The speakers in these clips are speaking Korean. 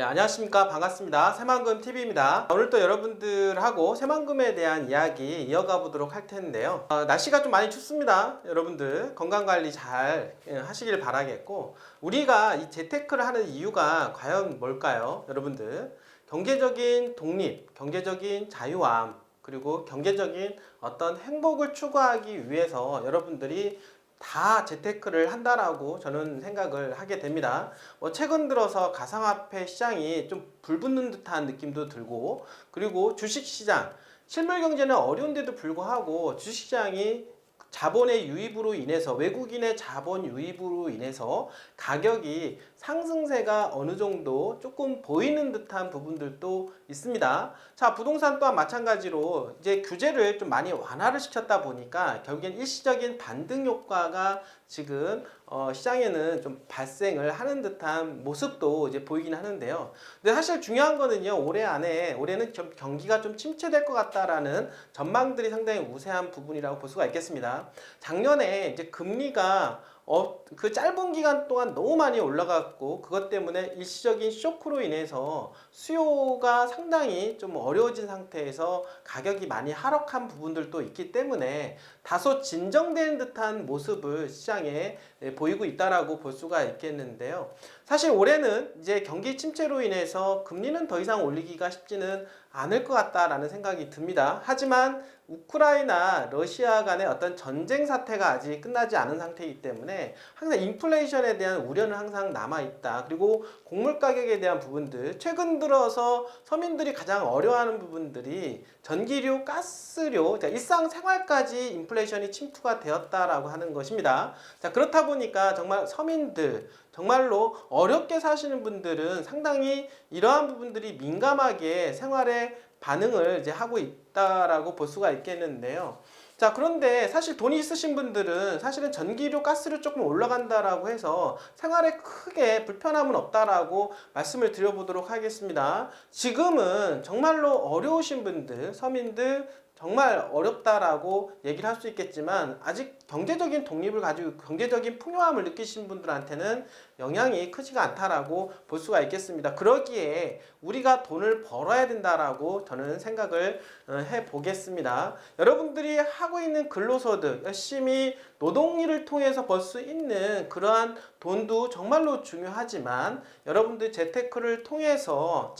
안녕하십니까. 반갑습니다. 새만금TV입니다. 오늘 또 여러분들하고 새만금에 대한 이야기 이어가 보도록 할 텐데요. 날씨가 좀 많이 춥습니다. 여러분들 건강관리 잘 하시길 바라겠고, 우리가 이 재테크를 하는 이유가 과연 뭘까요? 여러분들 경제적인 독립, 경제적인 자유함, 그리고 경제적인 어떤 행복을 추구하기 위해서 여러분들이 다 재테크를 한다라고 저는 생각을 하게 됩니다. 최근 들어서 가상화폐 시장이 좀 불붙는 듯한 느낌도 들고, 그리고 주식시장, 실물 경제는 어려운데도 불구하고 주식시장이 자본의 유입으로 인해서, 외국인의 자본 유입으로 인해서 가격이 상승세가 어느 정도 조금 보이는 듯한 부분들도 있습니다. 자, 부동산 또한 마찬가지로 이제 규제를 좀 많이 완화를 시켰다 보니까 결국엔 일시적인 반등 효과가 지금 시장에는 좀 발생을 하는 듯한 모습도 이제 보이긴 하는데요. 근데 사실 중요한 거는요, 올해는 좀 경기가 좀 침체될 것 같다라는 전망들이 상당히 우세한 부분이라고 볼 수가 있겠습니다. 작년에 이제 금리가 그 짧은 기간 동안 너무 많이 올라갔고, 그것 때문에 일시적인 쇼크로 인해서 수요가 상당히 좀 어려워진 상태에서 가격이 많이 하락한 부분들도 있기 때문에 다소 진정된 듯한 모습을 시장에 보이고 있다라고 볼 수가 있겠는데요. 사실 올해는 이제 경기 침체로 인해서 금리는 더 이상 올리기가 쉽지는 않을 것 같다라는 생각이 듭니다. 하지만 우크라이나, 러시아 간의 어떤 전쟁 사태가 아직 끝나지 않은 상태이기 때문에 항상 인플레이션에 대한 우려는 항상 남아있다. 그리고 곡물 가격에 대한 부분들, 최근 들어서 서민들이 가장 어려워하는 부분들이 전기료, 가스료, 일상생활까지 인플레이션이 침투가 되었다라고 하는 것입니다. 자, 그렇다 보니까 정말 서민들, 정말로 어렵게 사시는 분들은 상당히 이러한 부분들이 민감하게 생활에 반응을 이제 하고 있다라고 볼 수가 있겠는데요. 자, 그런데 사실 돈이 있으신 분들은 사실은 전기료, 가스료 조금 올라간다라고 해서 생활에 크게 불편함은 없다라고 말씀을 드려보도록 하겠습니다. 지금은 정말로 어려우신 분들, 서민들 정말 어렵다라고 얘기를 할 수 있겠지만, 아직 경제적인 독립을 가지고 경제적인 풍요함을 느끼시는 분들한테는 영향이 크지가 않다라고 볼 수가 있겠습니다. 그러기에 우리가 돈을 벌어야 된다라고 저는 생각을 해 보겠습니다. 여러분들이 하고 있는 근로소득, 열심히 노동일을 통해서 벌 수 있는 그러한 돈도 정말로 중요하지만, 여러분들 재테크를 통해서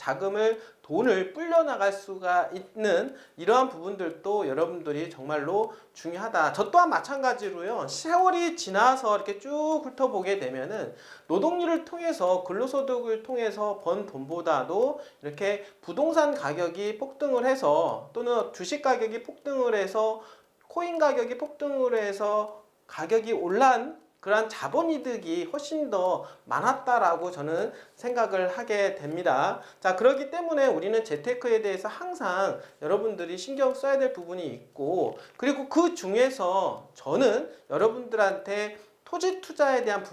돈을 불려나갈 수가 있는 이러한 부분들도 여러분들이 정말로 중요하다. 저 또한 마찬가지로요, 세월이 지나서 이렇게 쭉 훑어보게 되면은 노동일을 통해서, 근로소득을 통해서 번 돈보다도 이렇게 부동산 가격이 폭등을 해서, 또는 주식 가격이 폭등을 해서, 코인 가격이 폭등을 해서 가격이 올란 그러한 자본이득이 훨씬 더 많았다라고 저는 생각을 하게 됩니다. 자, 그렇기 때문에 우리는 재테크에 대해서 항상 여러분들이 신경 써야 될 부분이 있고, 그리고 그 중에서 저는 여러분들한테 토지 투자에 대한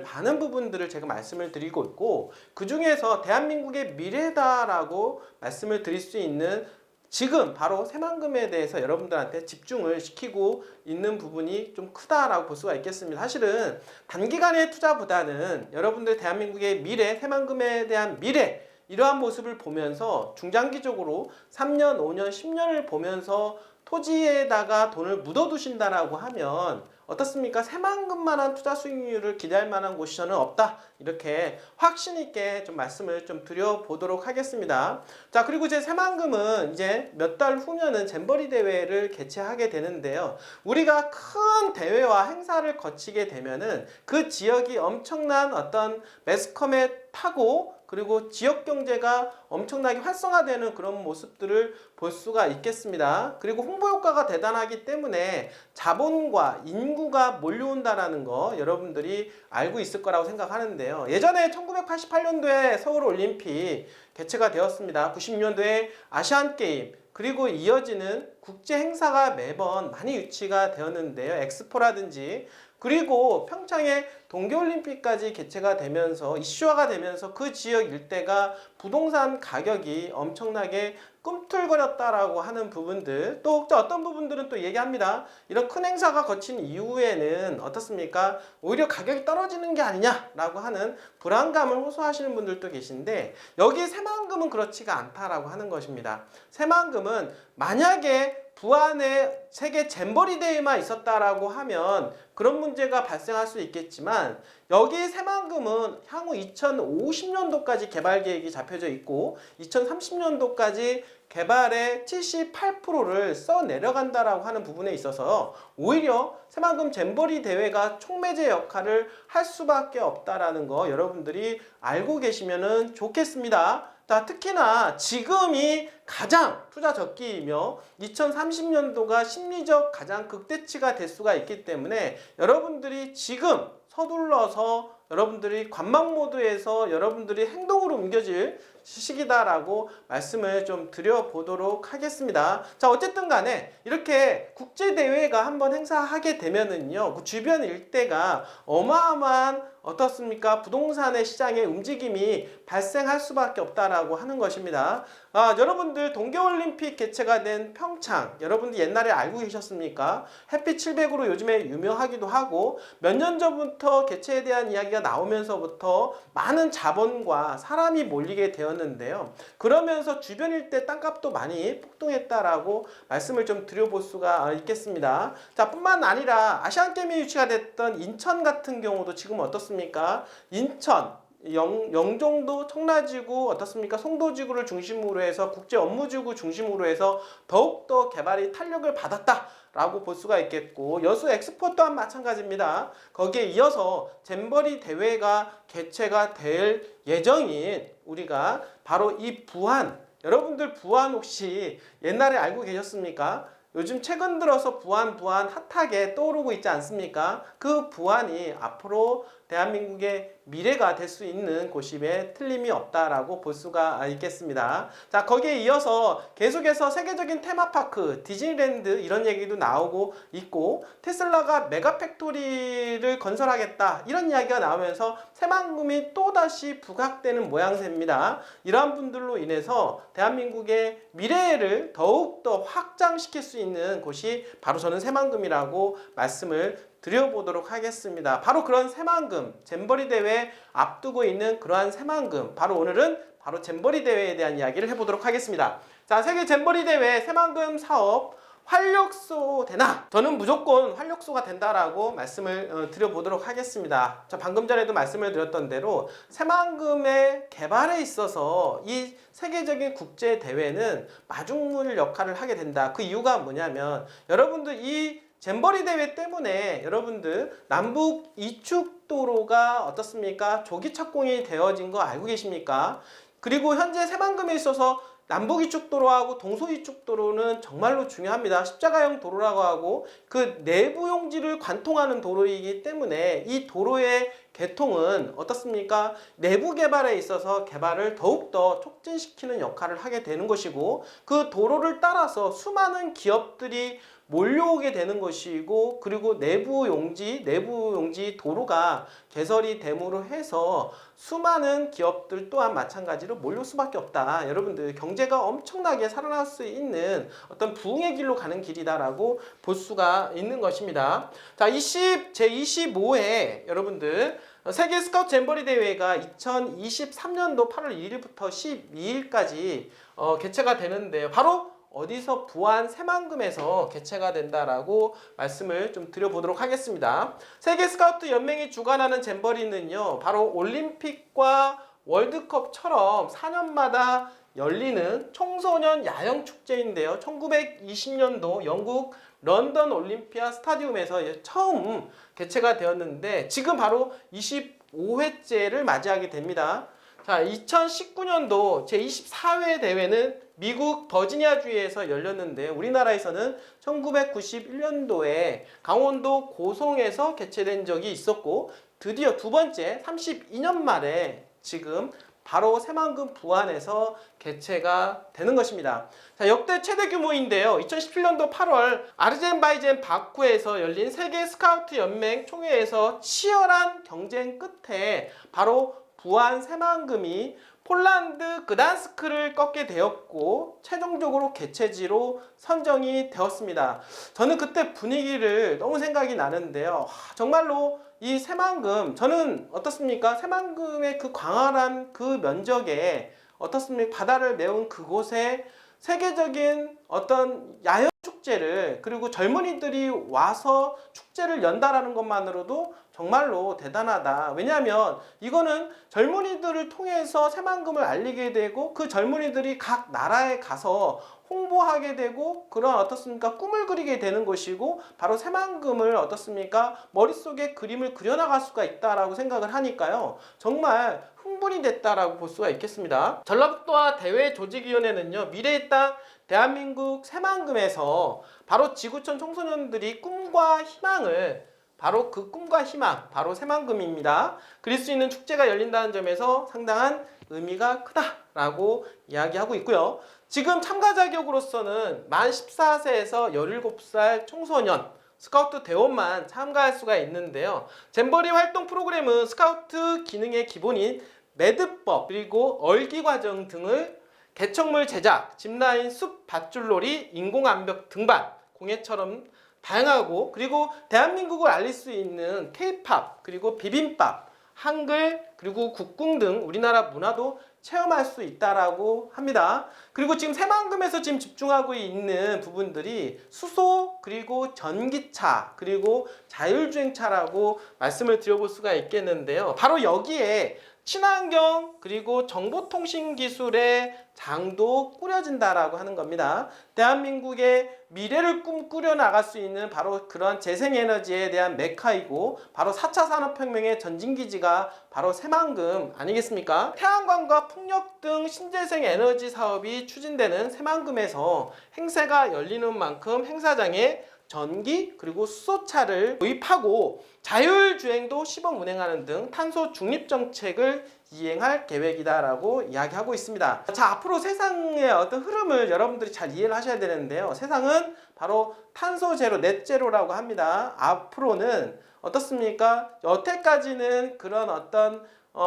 많은 부분들을 제가 말씀을 드리고 있고, 그 중에서 대한민국의 미래다라고 말씀을 드릴 수 있는 지금 바로 새만금에 대해서 여러분들한테 집중을 시키고 있는 부분이 좀 크다라고 볼 수가 있겠습니다. 사실은 단기간의 투자보다는 여러분들 대한민국의 미래, 새만금에 대한 미래, 이러한 모습을 보면서 중장기적으로 3년, 5년, 10년을 보면서 토지에다가 돈을 묻어두신다라고 하면 어떻습니까? 새만금만한 투자 수익률을 기대할 만한 곳이 저는 없다. 이렇게 확신 있게 좀 말씀을 좀 드려보도록 하겠습니다. 자, 그리고 이제 새만금은 이제 몇 달 후면은 잼버리 대회를 개최하게 되는데요. 우리가 큰 대회와 행사를 거치게 되면은 그 지역이 엄청난 어떤 매스컴에 타고, 그리고 지역 경제가 엄청나게 활성화되는 그런 모습들을 볼 수가 있겠습니다. 그리고 홍보 효과가 대단하기 때문에 자본과 인구가 몰려온다라는 거 여러분들이 알고 있을 거라고 생각하는데요. 예전에 1988년도에 서울올림픽 개최가 되었습니다. 96년도에 아시안게임, 그리고 이어지는 국제 행사가 매번 많이 유치가 되었는데요. 엑스포라든지 그리고 평창에 동계올림픽까지 개최가 되면서 이슈화가 되면서 그 지역 일대가 부동산 가격이 엄청나게 꿈틀거렸다라고 하는 부분들, 또 어떤 부분들은 또 얘기합니다. 이런 큰 행사가 거친 이후에는 어떻습니까? 오히려 가격이 떨어지는 게 아니냐라고 하는 불안감을 호소하시는 분들도 계신데, 여기 새만금은 그렇지가 않다라고 하는 것입니다. 새만금은 만약에 부안에 세계 잼버리 대회만 있었다라고 하면 그런 문제가 발생할 수 있겠지만, 여기 새만금은 향후 2050년도까지 개발 계획이 잡혀져 있고 2030년도까지 개발의 78%를 써 내려간다라고 하는 부분에 있어서 오히려 새만금 잼버리 대회가 촉매제 역할을 할 수밖에 없다라는 거 여러분들이 알고 계시면 좋겠습니다. 자, 특히나 지금이 가장 투자 적기이며 2030년도가 심리적 가장 극대치가 될 수가 있기 때문에 여러분들이 지금 서둘러서 여러분들이 관망 모드에서 여러분들이 행동으로 옮겨질 시기다라고 말씀을 좀 드려보도록 하겠습니다. 자, 어쨌든 간에 이렇게 국제대회가 한번 행사하게 되면은요, 그 주변 일대가 어마어마한 어떻습니까? 부동산의 시장의 움직임이 발생할 수밖에 없다라고 하는 것입니다. 여러분들 동계올림픽 개최가 된 평창, 여러분들 옛날에 알고 계셨습니까? 햇빛 700으로 요즘에 유명하기도 하고, 몇 년 전부터 개최에 대한 이야기가 나오면서부터 많은 자본과 사람이 몰리게 되었는데요. 그러면서 주변 일대 땅값도 많이 폭등했다라고 말씀을 좀 드려볼 수가 있겠습니다. 자, 뿐만 아니라 아시안게임이 유치가 됐던 인천 같은 경우도 지금 어떻습니까? 인천, 영종도, 청라지구 어떻습니까? 송도지구를 중심으로 해서 국제 업무지구 중심으로 해서 더욱더 개발이 탄력을 받았다라고 볼 수가 있겠고, 여수 엑스포 또한 마찬가지입니다. 거기에 이어서 잼버리 대회가 개최가 될 예정인 우리가 바로 이 부안, 여러분들 부안 혹시 옛날에 알고 계셨습니까? 요즘 최근 들어서 부안 핫하게 떠오르고 있지 않습니까? 그 부안이 앞으로 대한민국의 미래가 될 수 있는 곳임에 틀림이 없다라고 볼 수가 있겠습니다. 자, 거기에 이어서 계속해서 세계적인 테마파크, 디즈니랜드 이런 얘기도 나오고 있고, 테슬라가 메가팩토리를 건설하겠다 이런 이야기가 나오면서 새만금이 또다시 부각되는 모양새입니다. 이러한 분들로 인해서 대한민국의 미래를 더욱더 확장시킬 수 있는 곳이 바로 저는 새만금이라고 말씀을 드려보도록 하겠습니다. 바로 그런 새만금, 잼버리 대회 앞두고 있는 그러한 새만금, 바로 오늘은 바로 잼버리 대회에 대한 이야기를 해보도록 하겠습니다. 자, 세계 잼버리 대회 새만금 사업 활력소 되나? 저는 무조건 활력소가 된다라고 말씀을 드려보도록 하겠습니다. 저 방금 전에도 말씀을 드렸던 대로 새만금의 개발에 있어서 이 세계적인 국제 대회는 마중물 역할을 하게 된다. 그 이유가 뭐냐면, 여러분들 이 잼버리 대회 때문에 여러분들 남북 이축도로가 어떻습니까? 조기 착공이 되어진 거 알고 계십니까? 그리고 현재 새만금에 있어서 남북 이축도로하고 동서 이축도로는 정말로 중요합니다. 십자가형 도로라고 하고 그 내부 용지를 관통하는 도로이기 때문에 이 도로의 개통은 어떻습니까? 내부 개발에 있어서 개발을 더욱더 촉진시키는 역할을 하게 되는 것이고, 그 도로를 따라서 수많은 기업들이 몰려오게 되는 것이고, 그리고 내부 용지 도로가 개설이 됨으로 해서 수많은 기업들 또한 마찬가지로 몰릴 수밖에 없다. 여러분들 경제가 엄청나게 살아날 수 있는 어떤 부흥의 길로 가는 길이다라고 볼 수가 있는 것입니다. 자, 제25회 여러분들 세계 스카우트 잼버리 대회가 2023년도 8월 1일부터 12일까지 개최가 되는데요. 바로 어디서? 부안 새만금에서 개최가 된다라고 말씀을 좀 드려보도록 하겠습니다. 세계 스카우트 연맹이 주관하는 잼버리는요, 바로 올림픽과 월드컵처럼 4년마다 열리는 청소년 야영 축제인데요. 1920년도 영국 런던 올림피아 스타디움에서 처음 개최가 되었는데 지금 바로 25회째를 맞이하게 됩니다. 자, 2019년도 제24회 대회는 미국 버지니아주에서 열렸는데, 우리나라에서는 1991년도에 강원도 고성에서 개최된 적이 있었고, 드디어 두 번째 32년 만에 지금 바로 새만금 부안에서 개최가 되는 것입니다. 자, 역대 최대 규모인데요. 2017년도 8월 아르젠바이잔 바쿠에서 열린 세계 스카우트 연맹 총회에서 치열한 경쟁 끝에 바로 부안 새만금이 폴란드 그단스크를 꺾게 되었고 최종적으로 개최지로 선정이 되었습니다. 저는 그때 분위기를 너무 생각이 나는데요. 정말로 이 새만금, 저는 어떻습니까? 새만금의 그 광활한 그 면적에 어떻습니까? 바다를 메운 그곳에 세계적인 어떤 야영 축제를, 그리고 젊은이들이 와서 축제를 연다라는 것만으로도 정말로 대단하다. 왜냐하면 이거는 젊은이들을 통해서 새만금을 알리게 되고 그 젊은이들이 각 나라에 가서 홍보하게 되고 그런 어떻습니까? 꿈을 그리게 되는 것이고 바로 새만금을 어떻습니까? 머릿속에 그림을 그려나갈 수가 있다라고 생각을 하니까요. 정말 흥분이 됐다라고 볼 수가 있겠습니다. 전라북도와 대외조직위원회는요. 미래의 땅 대한민국 새만금에서 바로 지구촌 청소년들이 꿈과 희망을, 바로 그 꿈과 희망, 바로 새만금입니다. 그릴 수 있는 축제가 열린다는 점에서 상당한 의미가 크다라고 이야기하고 있고요. 지금 참가 자격으로서는 만 14세에서 17살 청소년, 스카우트 대원만 참가할 수가 있는데요. 잼버리 활동 프로그램은 스카우트 기능의 기본인 매듭법, 그리고 얼기 과정 등을 개척물 제작, 짚라인, 숲 밧줄놀이, 인공암벽 등반, 공예처럼 다양하고, 그리고 대한민국을 알릴 수 있는 K-팝, 그리고 비빔밥, 한글, 그리고 국궁 등 우리나라 문화도 체험할 수 있다라고 합니다. 그리고 지금 새만금에서 지금 집중하고 있는 부분들이 수소, 그리고 전기차, 그리고 자율주행차라고 말씀을 드려볼 수가 있겠는데요. 바로 여기에 친환경 그리고 정보통신 기술의 장도 꾸려진다라고 하는 겁니다. 대한민국의 미래를 꿈꾸려 나갈 수 있는 바로 그런 재생에너지에 대한 메카이고 바로 4차 산업혁명의 전진기지가 바로 새만금 아니겠습니까? 태양광과 풍력 등 신재생 에너지 사업이 추진되는 새만금에서 행사가 열리는 만큼 행사장에 전기 그리고 수소차를 도입하고 자율주행도 시범 운행하는 등 탄소 중립 정책을 이행할 계획이다라고 이야기하고 있습니다. 자, 앞으로 세상의 어떤 흐름을 여러분들이 잘 이해를 하셔야 되는데요. 세상은 바로 탄소 제로, 넷 제로라고 합니다. 앞으로는 어떻습니까? 여태까지는 그런 어떤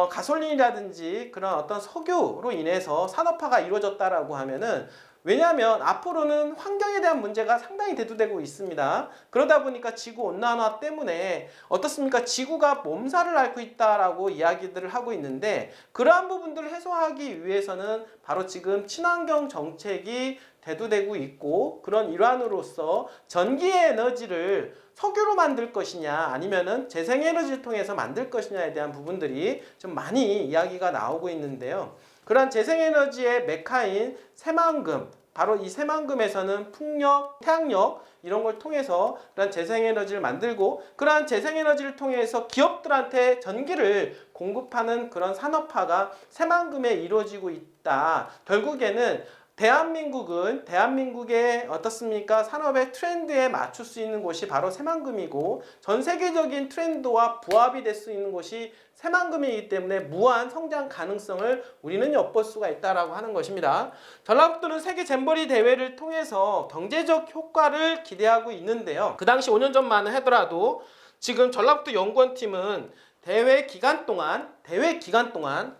가솔린이라든지 그런 어떤 석유로 인해서 산업화가 이루어졌다라고 하면은, 왜냐하면 앞으로는 환경에 대한 문제가 상당히 대두되고 있습니다. 그러다 보니까 지구온난화 때문에 어떻습니까? 지구가 몸살을 앓고 있다라고 이야기들을 하고 있는데, 그러한 부분들을 해소하기 위해서는 바로 지금 친환경 정책이 대두되고 있고, 그런 일환으로서 전기의 에너지를 석유로 만들 것이냐 아니면은 재생에너지를 통해서 만들 것이냐에 대한 부분들이 좀 많이 이야기가 나오고 있는데요. 그러한 재생에너지의 메카인 새만금, 바로 이 새만금에서는 풍력, 태양력 이런 걸 통해서 그런 재생에너지를 만들고, 그러한 재생에너지를 통해서 기업들한테 전기를 공급하는 그런 산업화가 새만금에 이루어지고 있다. 결국에는 대한민국의 어떻습니까? 산업의 트렌드에 맞출 수 있는 곳이 바로 새만금이고, 전 세계적인 트렌드와 부합이 될 수 있는 곳이 새만금이기 때문에 무한 성장 가능성을 우리는 엿볼 수가 있다라고 하는 것입니다. 전라북도는 세계 잼버리 대회를 통해서 경제적 효과를 기대하고 있는데요. 그 당시 5년 전만 하더라도 지금 전라북도 연구원팀은 대회 기간 동안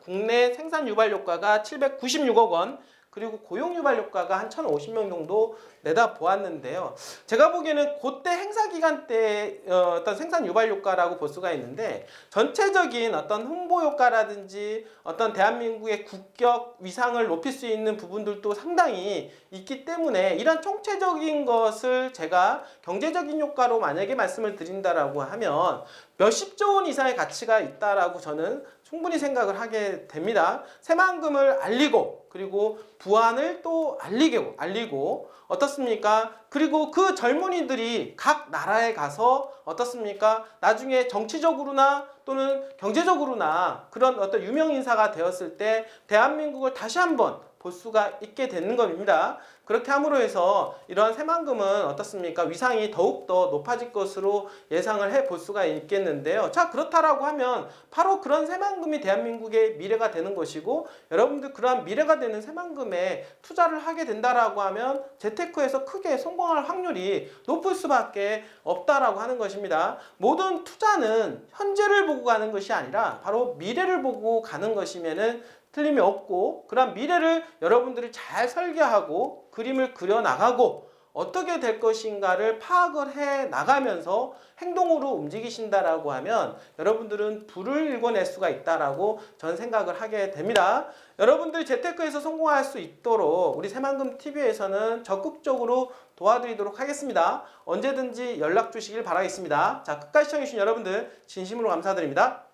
국내 생산 유발 효과가 796억 원, 그리고 고용 유발 효과가 한 1,050명 정도 내다 보았는데요. 제가 보기에는 그때 행사 기간 때 어떤 생산 유발 효과라고 볼 수가 있는데, 전체적인 어떤 홍보 효과라든지 어떤 대한민국의 국격 위상을 높일 수 있는 부분들도 상당히 있기 때문에, 이런 총체적인 것을 제가 경제적인 효과로 만약에 말씀을 드린다라고 하면 몇십조 원 이상의 가치가 있다라고 저는 충분히 생각을 하게 됩니다. 새만금을 알리고, 그리고 부안을 또 알리고 어떻습니까? 그리고 그 젊은이들이 각 나라에 가서 어떻습니까? 나중에 정치적으로나 또는 경제적으로나 그런 어떤 유명 인사가 되었을 때 대한민국을 다시 한번 볼 수가 있게 되는 겁니다. 그렇게 함으로 해서 이러한 새만금은 어떻습니까? 위상이 더욱더 높아질 것으로 예상을 해 볼 수가 있겠는데요. 자, 그렇다라고 하면 바로 그런 새만금이 대한민국의 미래가 되는 것이고, 여러분들 그러한 미래가 되는 새만금에 투자를 하게 된다라고 하면 재테크에서 크게 성공할 확률이 높을 수밖에 없다라고 하는 것입니다. 모든 투자는 현재를 보고 가는 것이 아니라 바로 미래를 보고 가는 것이면은 틀림이 없고, 그런 미래를 여러분들이 잘 설계하고 그림을 그려 나가고 어떻게 될 것인가를 파악을 해 나가면서 행동으로 움직이신다라고 하면 여러분들은 부를 일궈낼 수가 있다라고 전 생각을 하게 됩니다. 여러분들이 재테크에서 성공할 수 있도록 우리 새만금 TV에서는 적극적으로 도와드리도록 하겠습니다. 언제든지 연락 주시길 바라겠습니다. 자, 끝까지 시청해주신 여러분들 진심으로 감사드립니다.